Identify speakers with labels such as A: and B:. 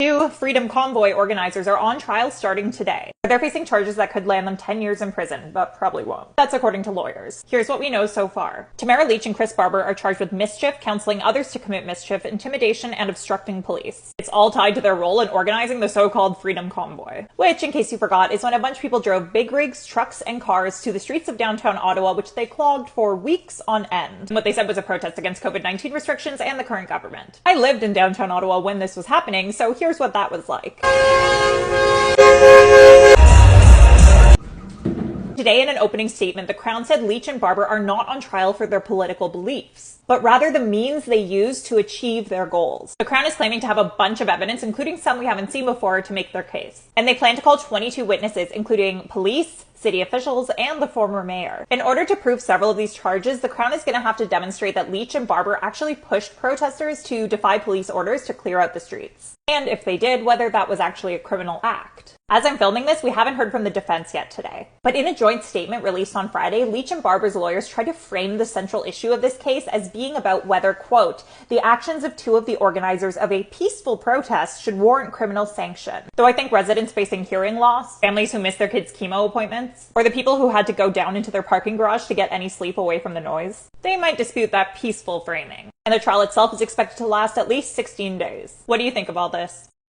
A: Two Freedom Convoy organizers are on trial starting today. They're facing charges that could land them 10 years in prison, but probably won't. That's according to lawyers. Here's what we know so far. Tamara, Lich, and Barber are charged with mischief, counseling others to commit mischief, intimidation, and obstructing police. It's all tied to their role in organizing the so-called Freedom Convoy, which, in case you forgot, is when a bunch of people drove big rigs, trucks, and cars to the streets of downtown Ottawa, which they clogged for weeks on end. What they said was a protest against COVID-19 restrictions and the current government. I lived in downtown Ottawa when this was happening, so here's what that was like. Today, in an opening statement, the Crown said Lich and Barber are not on trial for their political beliefs, but rather the means they use to achieve their goals. The Crown is claiming to have a bunch of evidence, including some we haven't seen before, to make their case. And they plan to call 22 witnesses, including police, city officials, and the former mayor. In order to prove several of these charges, the Crown is going to have to demonstrate that Lich and Barber actually pushed protesters to defy police orders to clear out the streets. And if they did, whether that was actually a criminal act. As I'm filming this, we haven't heard from the defense yet today. But in a joint statement released on Friday, Lich and Barber's lawyers tried to frame the central issue of this case as being about whether, quote, the actions of two of the organizers of a peaceful protest should warrant criminal sanction. Though I think residents facing hearing loss, families who missed their kids' chemo appointments, or the people who had to go down into their parking garage to get any sleep away from the noise, they might dispute that peaceful framing. And the trial itself is expected to last at least 16 days. What do you think of all this?